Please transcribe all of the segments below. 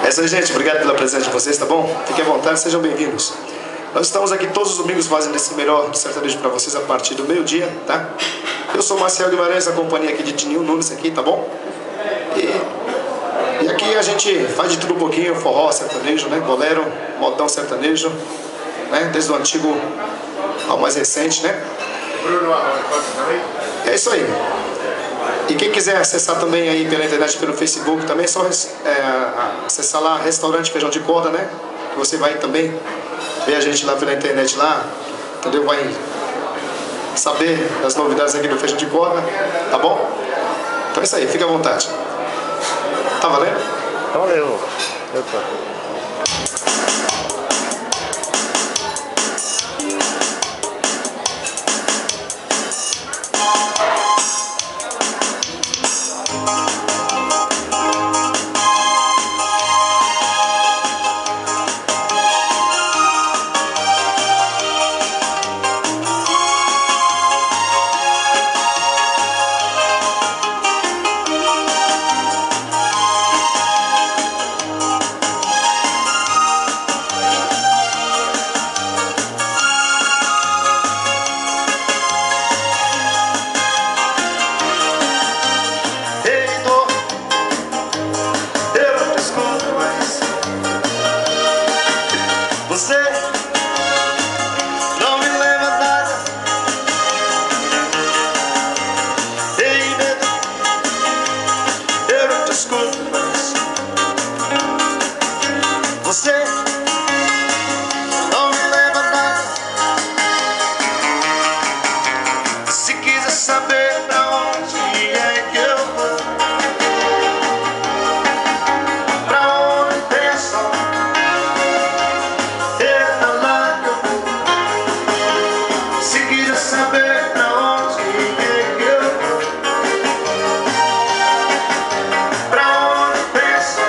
É isso aí, gente. Obrigado pela presença de vocês, tá bom? Fiquem à vontade, sejam bem-vindos. Nós estamos aqui todos os domingos fazendo esse melhor sertanejo para vocês a partir do meio-dia, tá? Eu sou Marcelo Guimarães, da companhia aqui de Tininho Nunes aqui, tá bom? E aqui a gente faz de tudo um pouquinho, forró, sertanejo, né? Bolero, modão sertanejo, né? Desde o antigo ao mais recente, né? É isso aí. E quem quiser acessar também aí pela internet, pelo Facebook, também é só acessar lá Restaurante Feijão de Corda, né? Que você vai também ver a gente lá pela internet lá, entendeu? Vai saber das novidades aqui do Feijão de Corda, tá bom? Então é isso aí, fica à vontade. Tá valendo? Valeu. Opa. Você não me leva nada. Se quiser saber pra onde é que eu vou, pra onde tem sol, é pra lá que eu vou. Se quiser saber pra onde é que eu vou, pra onde tem sol,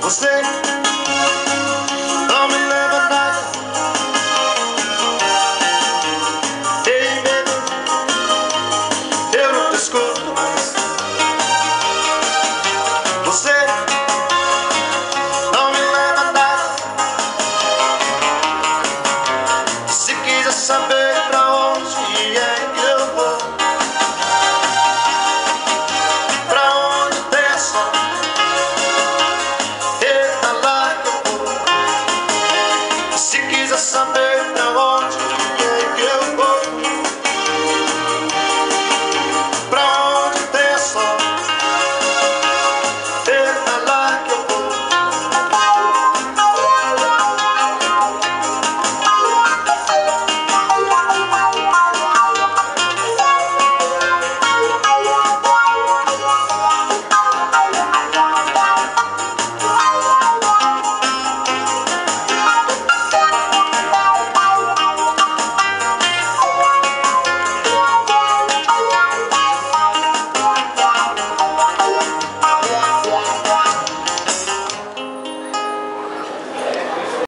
você não me leva nada. Ei, medo, eu não te escuto mais. Você não me leva nada. Se quiser saber pra onde é que eu vou, pra onde tem sol, saber pra onde